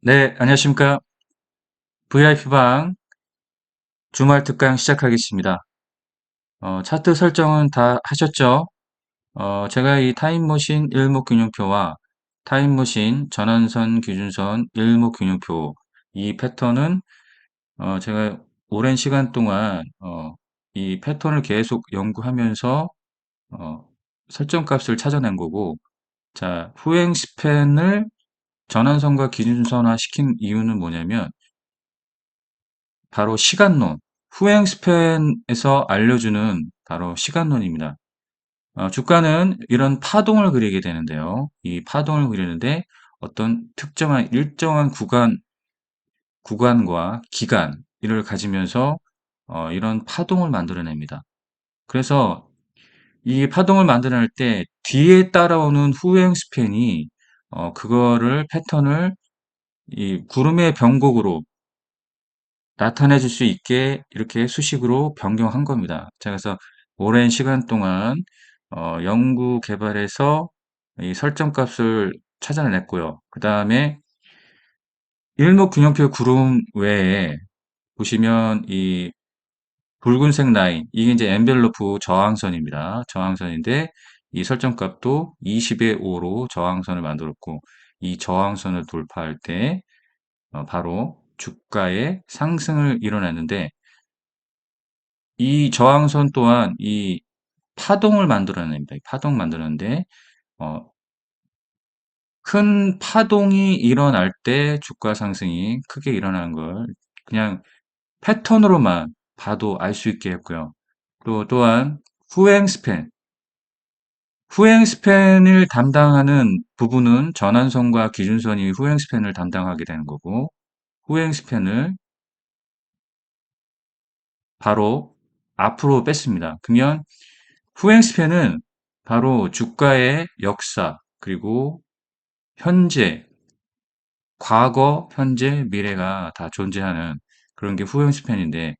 네, 안녕하십니까. VIP방 주말 특강 시작하겠습니다. 차트 설정은 다 하셨죠? 제가 이 타임머신 일목균형표와 타임머신 전환선 기준선 일목균형표 이 패턴은 제가 오랜 시간 동안 이 패턴을 계속 연구하면서 어, 설정값을 찾아낸 거고, 자, 후행 스팬을 전환선과 기준선화 시킨 이유는 뭐냐면 바로 시간론, 후행 스팬에서 알려주는 바로 시간론입니다. 주가는 이런 파동을 그리게 되는데요. 이 파동을 그리는데 어떤 특정한 일정한 구간과 기간, 이를 가지면서 이런 파동을 만들어냅니다. 그래서 이 파동을 만들어낼 때 뒤에 따라오는 후행 스팬이 그거를 패턴을 이 구름의 변곡으로 나타내 줄 수 있게 이렇게 수식으로 변경한 겁니다. 자, 그래서 오랜 시간 동안 연구 개발해서 이 설정값을 찾아냈고요. 그 다음에 일목균형표 구름 외에 보시면 이 붉은색 라인, 이게 이제 엔벨로프 저항선입니다. 저항선인데 이 설정값도 20의 5로 저항선을 만들었고, 이 저항선을 돌파할 때 바로 주가의 상승을 이뤄냈는데, 이 저항선 또한 이 파동을 만들어냅니다. 이 파동 만드는데 어, 큰 파동이 일어날 때 주가 상승이 크게 일어나는 걸 그냥 패턴으로만 봐도 알 수 있게 했고요. 또한 후행 스팬, 후행 스팬을 담당하는 부분은 전환선과 기준선이 후행 스팬을 담당하게 되는 거고, 후행 스팬을 바로 앞으로 뺐습니다. 그러면 후행 스팬은 바로 주가의 역사, 그리고 현재, 과거, 현재, 미래가 다 존재하는 그런 게 후행 스팬인데,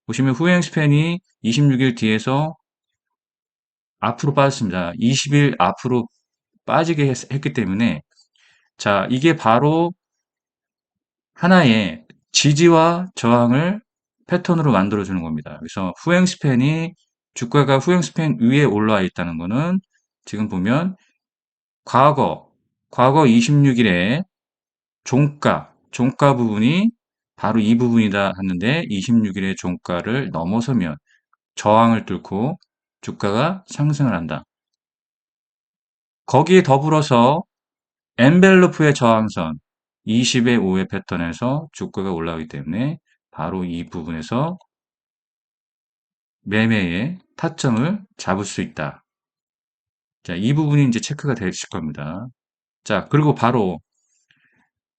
보시면 후행 스팬이 26일 뒤에서 앞으로 빠졌습니다. 20일 앞으로 빠지게 했기 때문에, 자, 이게 바로 하나의 지지와 저항을 패턴으로 만들어주는 겁니다. 그래서 후행 스팬이, 주가가 후행 스팬 위에 올라와 있다는 거는 지금 보면 과거, 과거 26일에 종가 부분이 바로 이 부분이다 하는데 26일의 종가를 넘어서면 저항을 뚫고 주가가 상승을 한다. 거기에 더불어서 엔벨로프의 저항선 20의 5의 패턴에서 주가가 올라오기 때문에 바로 이 부분에서 매매의 타점을 잡을 수 있다. 자, 이 부분이 이제 체크가 되실 겁니다. 자, 그리고 바로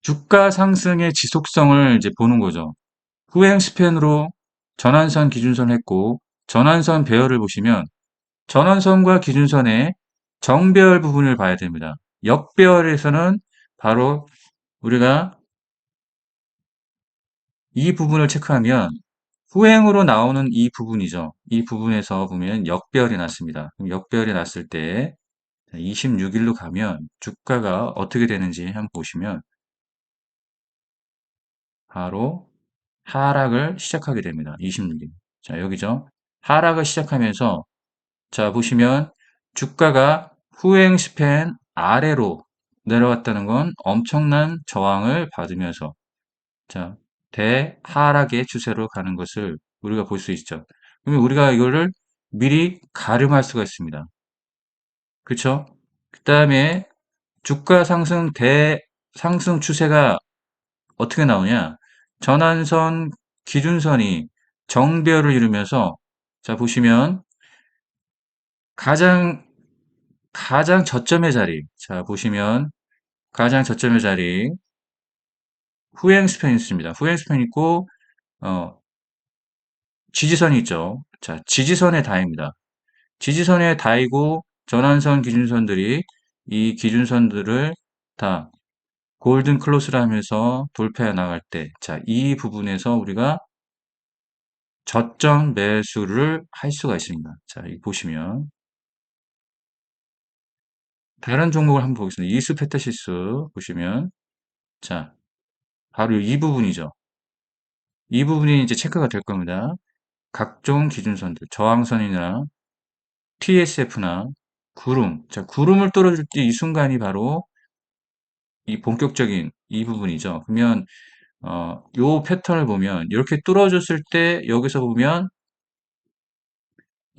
주가 상승의 지속성을 이제 보는 거죠. 후행 스팬으로 전환선 기준선 했고, 전환선 배열을 보시면 전환선과 기준선의 정배열 부분을 봐야 됩니다. 역배열에서는 바로 우리가 이 부분을 체크하면 후행으로 나오는 이 부분이죠. 이 부분에서 보면 역배열이 났습니다. 그럼 역배열이 났을 때 26일로 가면 주가가 어떻게 되는지 한번 보시면 바로 하락을 시작하게 됩니다. 26일. 자, 여기죠. 하락을 시작하면서 자, 보시면 주가가 후행 스팬 아래로 내려왔다는 건 엄청난 저항을 받으면서 자, 대하락의 추세로 가는 것을 우리가 볼 수 있죠. 그러면 우리가 이거를 미리 가름할 수가 있습니다. 그렇죠? 그 다음에 주가 상승 대상승 추세가 어떻게 나오냐? 전환선 기준선이 정배열을 이루면서 자 보시면 가장 저점의 자리. 자, 보시면 가장 저점의 자리 후행 스팬이 있습니다. 후행 스팬 있고 어, 지지선이 있죠. 자, 지지선의 다입니다. 지지선의 다이고 전환선 기준선들이 이 기준선들을 다 골든 클로스를 하면서 돌파해 나갈 때, 자, 이 부분에서 우리가 저점 매수를 할 수가 있습니다. 자, 이 보시면 다른 종목을 한번 보겠습니다. 이수페타시스 보시면 자, 바로 이 부분이죠. 이 부분이 이제 체크가 될 겁니다. 각종 기준선들, 저항선이나 TSF나 구름. 자, 구름을 뚫어줄 때 이 순간이 바로 이 본격적인 이 부분이죠. 그러면 요 패턴을 보면 이렇게 뚫어줬을 때 여기서 보면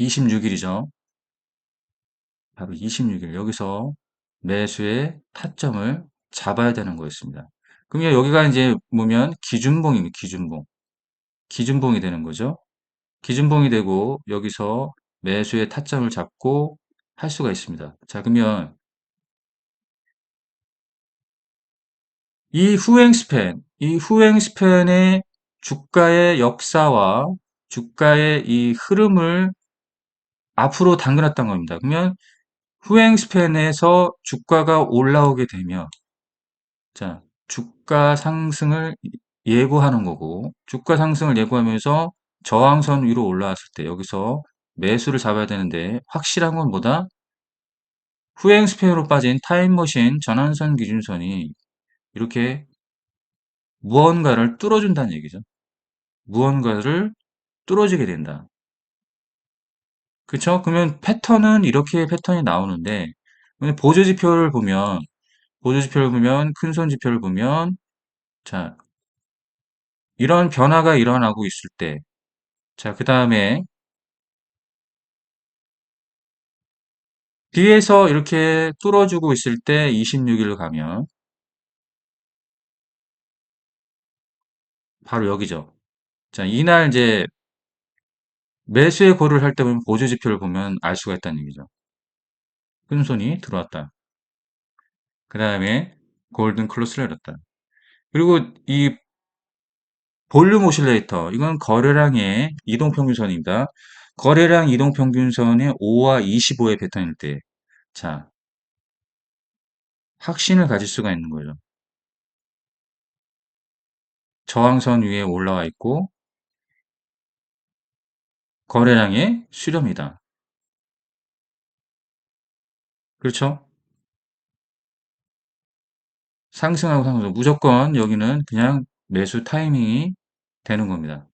26일이죠. 바로 26일 여기서 매수의 타점을 잡아야 되는 거였습니다. 그러면 여기가 이제 보면 기준봉입니다. 기준봉. 기준봉이 되는 거죠. 기준봉이 되고 여기서 매수의 타점을 잡고 할 수가 있습니다. 자, 그러면 이 후행 스팬의 주가의 역사와 주가의 이 흐름을 앞으로 당겨놨던 겁니다. 그러면 후행 스팬에서 주가가 올라오게 되면 자, 주가 상승을 예고하는 거고 주가 상승을 예고하면서 저항선 위로 올라왔을 때 여기서 매수를 잡아야 되는데 확실한 건 뭐다? 후행 스팬으로 빠진 타임머신 전환선 기준선이 이렇게 무언가를 뚫어준다는 얘기죠. 무언가를 뚫어지게 된다. 그쵸? 그러면 패턴은 이렇게 패턴이 나오는데 보조지표를 보면 큰손 지표를 보면 자 이런 변화가 일어나고 있을 때 자 그 다음에 뒤에서 이렇게 뚫어주고 있을 때 26일로 가면 바로 여기죠. 자 이날 이제 매수의 고를 할 때 보면 보조지표를 보면 알 수가 있다는 얘기죠. 큰손이 들어왔다. 그 다음에 골든 클로스를 열었다. 그리고 이 볼륨 오실레이터 이건 거래량의 이동평균선입니다. 거래량 이동평균선의 5와 25의 패턴일 때 자, 확신을 가질 수가 있는 거죠. 저항선 위에 올라와 있고 거래량의 수렴이다. 그렇죠? 상승하고 상승 무조건 여기는 그냥 매수 타이밍이 되는 겁니다.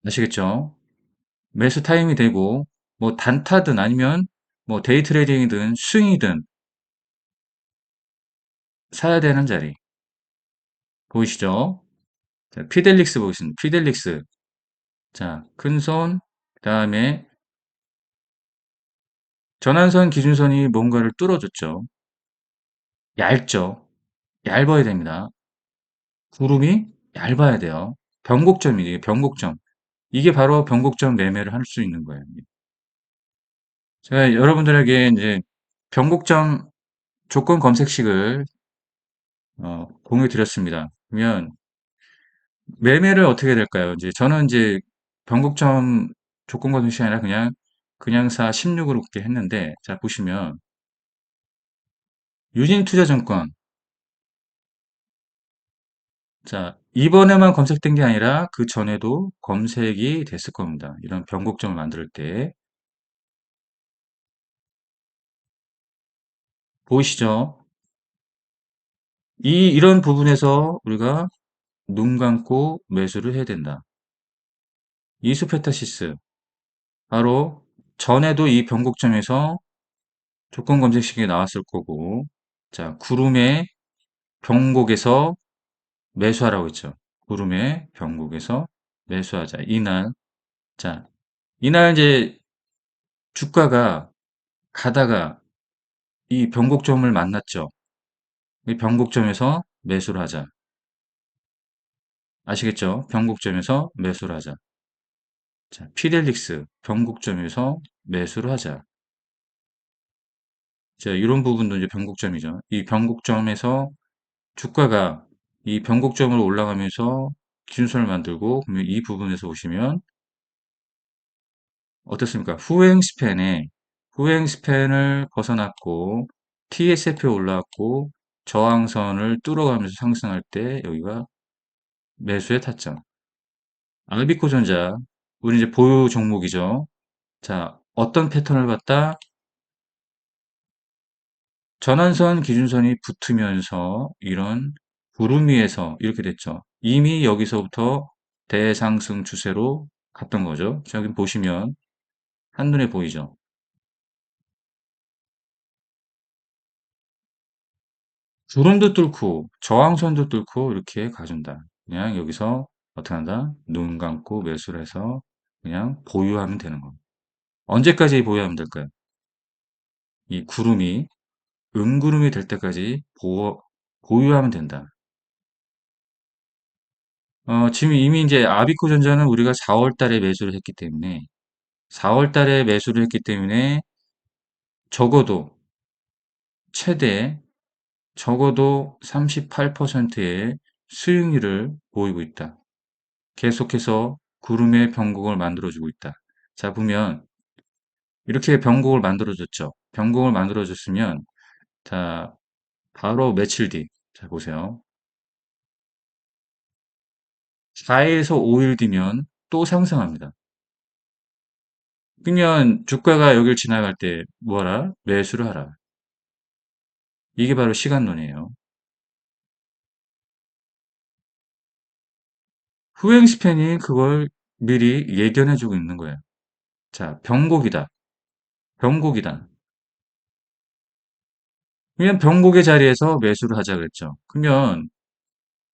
아시겠죠? 매수 타이밍이 되고 뭐 단타든 아니면 뭐 데이 트레이딩이든 스윙이든 사야 되는 자리 보이시죠? 자, 피델릭스 보겠습니다. 피델릭스 자, 큰손 그다음에 전환선 기준선이 뭔가를 뚫어줬죠. 얇죠. 얇아야 됩니다. 구름이 얇아야 돼요. 변곡점이에요. 변곡점. 이게 바로 변곡점 매매를 할 수 있는 거예요. 제가 여러분들에게 이제 변곡점 조건 검색식을 공유 드렸습니다. 그러면 매매를 어떻게 해야 될까요? 이제 저는 이제 변곡점 조건 검색식이 아니라 그냥 사 16으로 그렇게 했는데 자 보시면 유진투자증권 자 이번에만 검색된 게 아니라 그 전에도 검색이 됐을 겁니다. 이런 변곡점을 만들 때 보이시죠? 이런 부분에서 우리가 눈 감고 매수를 해야 된다. 이수페타시스 바로 전에도 이 변곡점에서 조건 검색식이 나왔을 거고 자 구름의 변곡에서 매수하라고 했죠. 구름의 변곡에서 매수하자. 자 이날 이제 주가가 가다가 이 변곡점을 만났죠. 이 변곡점에서 매수를 하자. 아시겠죠? 변곡점에서 매수를 하자. 자, 피델릭스 변곡점에서 매수를 하자. 자, 이런 부분도 이제 변곡점이죠. 이 변곡점에서 주가가 이 변곡점으로 올라가면서 기준선을 만들고 그러면 이 부분에서 보시면 어떻습니까? 후행 스팬을 벗어났고 TSF에 올라왔고 저항선을 뚫어가면서 상승할 때 여기가 매수의 타점. 알비코전자 우리 이제 보유 종목이죠. 자, 어떤 패턴을 봤다? 전환선 기준선이 붙으면서 이런 구름 위에서 이렇게 됐죠. 이미 여기서부터 대상승 추세로 갔던 거죠. 자, 여기 보시면 한눈에 보이죠. 구름도 뚫고 저항선도 뚫고 이렇게 가준다. 그냥 여기서 어떻게 한다? 눈 감고 매수를 해서 그냥 보유하면 되는 겁니다. 언제까지 보유하면 될까요? 이 구름이 음구름이 될 때까지 보유하면 된다. 지금 이미 이제 아비코전자는 우리가 4월 달에 매수를 했기 때문에 4월 달에 매수를 했기 때문에 적어도 최대 적어도 38%의 수익률을 보이고 있다. 계속해서 구름의 변곡을 만들어주고 있다. 자, 보면 이렇게 변곡을 만들어줬죠. 변곡을 만들어줬으면 자, 바로 며칠 뒤. 자, 보세요. 4일에서 5일 뒤면 또 상승합니다. 그러면 주가가 여길 지나갈 때 뭐하라? 매수를 하라. 이게 바로 시간론이에요. 후행 스팬이 그걸 미리 예견해주고 있는 거예요. 자, 변곡이다. 변곡이다. 그러면 변곡의 자리에서 매수를 하자 그랬죠. 그러면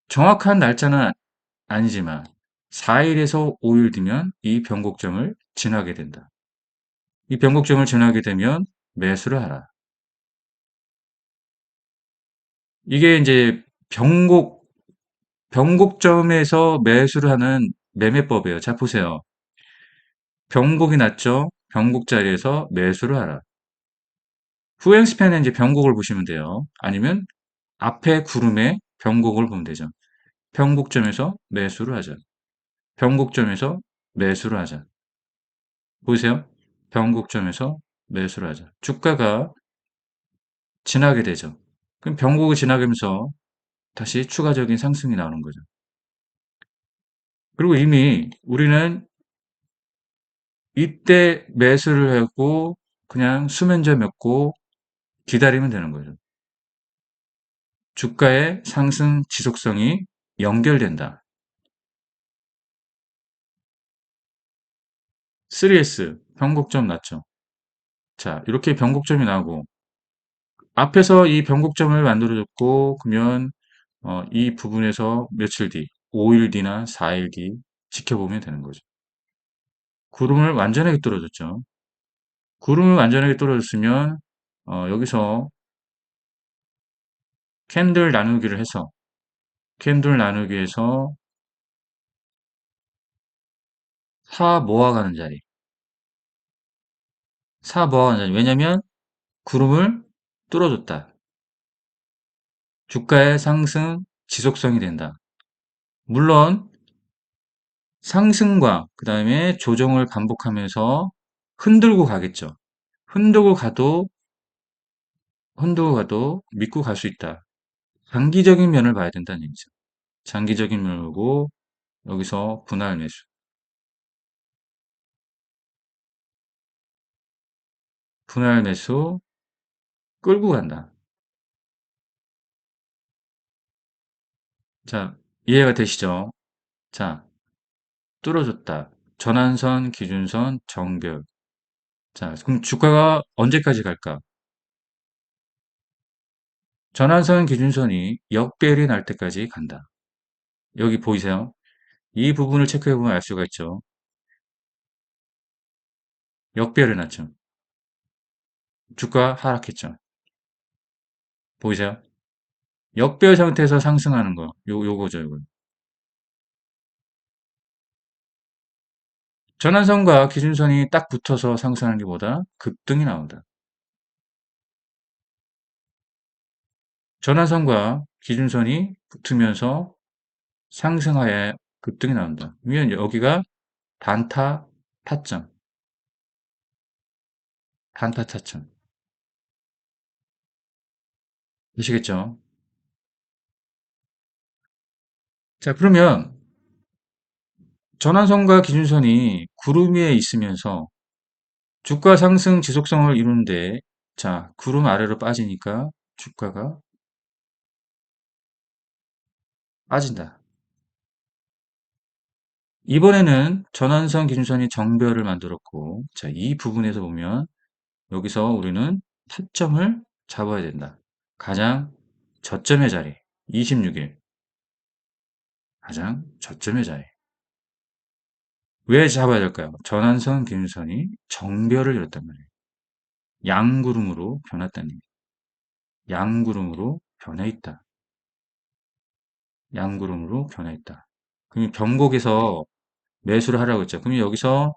정확한 날짜는 아니지만 4일에서 5일 뒤면 이 변곡점을 지나게 된다. 이 변곡점을 지나게 되면 매수를 하라. 이게 이제 변곡점에서 매수를 하는 매매법이에요. 자, 보세요. 변곡이 났죠? 변곡 자리에서 매수를 하라. 후행 스팬에 이제 변곡을 보시면 돼요. 아니면 앞에 구름의 변곡을 보면 되죠. 변곡점에서 매수를 하자. 변곡점에서 매수를 하자. 보세요. 변곡점에서 매수를 하자. 주가가 지나게 되죠. 그럼 변곡을 지나가면서 다시 추가적인 상승이 나오는 거죠. 그리고 이미 우리는 이때 매수를 하고 그냥 수면제 맺고 기다리면 되는 거죠. 주가의 상승 지속성이 연결된다. 3S 변곡점 났죠. 자, 이렇게 변곡점이 나오고 앞에서 이 변곡점을 만들어줬고 그러면 이 부분에서 며칠 뒤, 5일 뒤나 4일 뒤 지켜보면 되는 거죠. 구름을 완전하게 뚫어줬죠. 구름을 완전하게 뚫어줬으면 여기서 캔들 나누기를 해서 캔들 나누기에서 4 모아가는 자리, 4 모아가는 자리. 왜냐면 구름을 뚫어줬다. 주가의 상승 지속성이 된다. 물론 상승과 그 다음에 조정을 반복하면서 흔들고 가겠죠. 흔들고 가도 흔들고 가도 믿고 갈 수 있다. 장기적인 면을 봐야 된다는 얘기죠. 장기적인 면을 보고 여기서 분할 매수. 분할 매수 끌고 간다. 자, 이해가 되시죠? 자, 뚫어줬다. 전환선, 기준선, 정결. 자, 그럼 주가가 언제까지 갈까? 전환선, 기준선이 역배열이 날 때까지 간다. 여기 보이세요? 이 부분을 체크해보면 알 수가 있죠. 역배열이 났죠. 주가 하락했죠. 보이세요? 역배열 상태에서 상승하는 거. 요거죠, 요거. 전환선과 기준선이 딱 붙어서 상승하는 게 보다 급등이 나온다. 전환선과 기준선이 붙으면서 상승하에 급등이 나온다. 그러면 여기가 단타 타점, 단타 타점. 아시겠죠? 자, 그러면 전환선과 기준선이 구름 위에 있으면서 주가 상승 지속성을 이루는데, 자, 구름 아래로 빠지니까 주가가 빠진다. 이번에는 전환선 기준선이 정배열을 만들었고, 자, 이 부분에서 보면 여기서 우리는 타점을 잡아야 된다. 가장 저점의 자리, 26일. 가장 저점의 자리. 왜 잡아야 될까요? 전환선 기준선이 정배열을 이뤘단 말이에요. 양구름으로 변했다는 얘기예요. 양구름으로 변해 있다. 양구름으로 변해 있다. 그럼 변곡에서 매수를 하라고 했죠. 그럼 여기서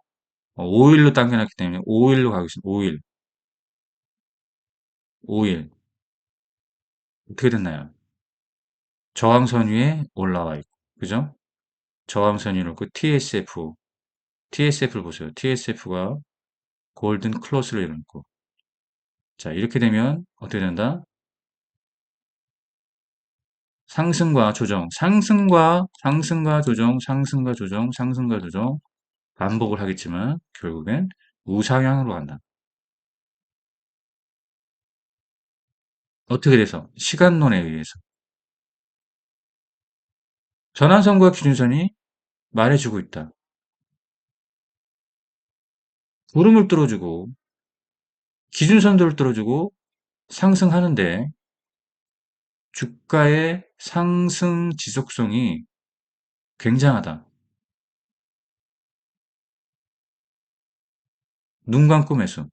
5일로 당겨놨기 때문에 5일로 가겠습니다. 5일. 5일. 어떻게 됐나요? 저항선 위에 올라와 있고. 그죠? 저항선 위에 놓고 TSF. TSF를 보세요. TSF가 골든 클로스를 이뤄놓고. 자, 이렇게 되면 어떻게 된다? 상승과 조정, 상승과 조정, 상승과 조정, 상승과 조정 반복을 하겠지만 결국엔 우상향으로 간다. 어떻게 돼서? 시간론에 의해서. 전환선과 기준선이 말해주고 있다. 구름을 뚫어주고 기준선들을 뚫어주고 상승하는데 주가의 상승 지속성이 굉장하다. 눈 감고 매수.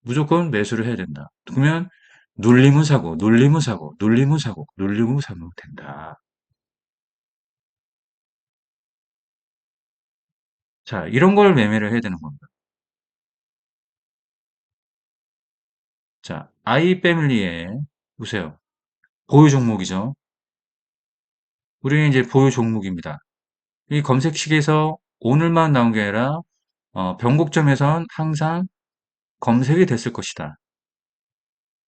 무조건 매수를 해야 된다. 그러면 눌림은 사고, 눌림은 사고, 눌림은 사고, 눌림은 사면 된다. 자, 이런 걸 매매를 해야 되는 겁니다. 자, I 패밀리에 보세요. 보유 종목이죠. 우리는 이제 보유 종목입니다. 이 검색식에서 오늘만 나온 게 아니라 변곡점에선 항상 검색이 됐을 것이다.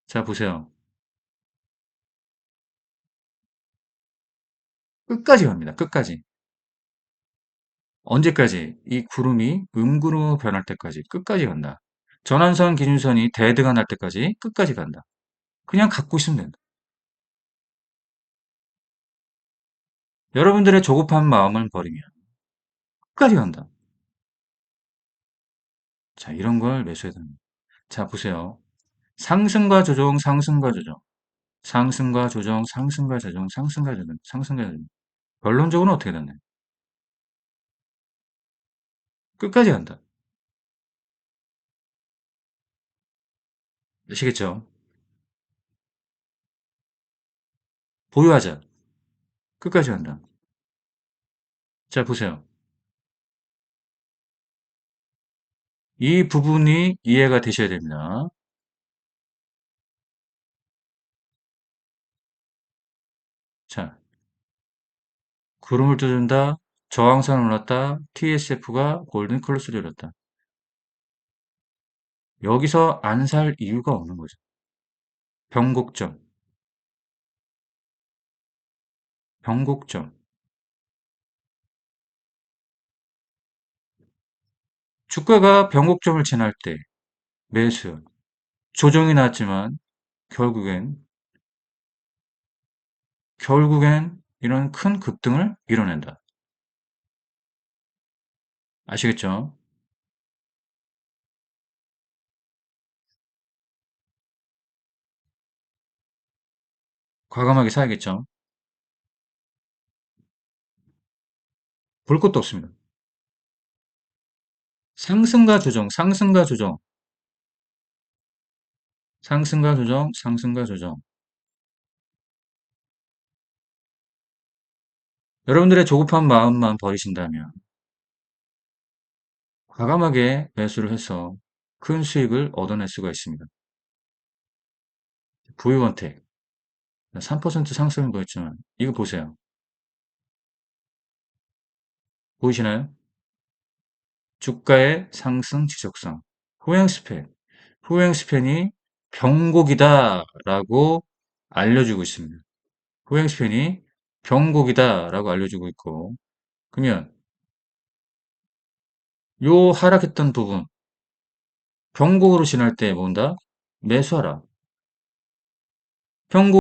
자, 보세요. 끝까지 갑니다. 끝까지. 언제까지? 이 구름이 음구름으로 변할 때까지 끝까지 간다. 전환선 기준선이 대드가 날 때까지 끝까지 간다. 그냥 갖고 있으면 된다. 여러분들의 조급한 마음을 버리면 끝까지 간다. 자, 이런 걸 매수해야 됩니다. 자, 보세요. 상승과 조정, 상승과 조정, 상승과 조정, 상승과 조정, 상승과 조정, 상승과 조정. 결론적으로는 어떻게 됐나요? 끝까지 간다. 아시겠죠? 보유하자. 끝까지 간다. 자, 보세요. 이 부분이 이해가 되셔야 됩니다. 자, 구름을 뚫는다. 저항선을 올랐다. TSF가 골든 클로스를 이뤘다. 여기서 안 살 이유가 없는 거죠. 변곡점, 변곡점. 주가가 변곡점을 지날 때 매수, 조정이 나왔지만 결국엔 이런 큰 급등을 이뤄낸다. 아시겠죠? 과감하게 사야겠죠? 볼 것도 없습니다. 상승과 조정, 상승과 조정, 상승과 조정, 상승과 조정. 여러분들의 조급한 마음만 버리신다면 과감하게 매수를 해서 큰 수익을 얻어낼 수가 있습니다. 부유권택 3% 상승을 보였지만 이거 보세요. 보이시나요? 주가의 상승 지속성. 후행 스팬. 후행 스팬이 병곡이다라고 알려주고 있습니다. 후행 스팬이 병곡이다라고 알려주고 있고 그러면 요 하락했던 부분 병곡으로 지날 때 뭔다? 매수하라. 병곡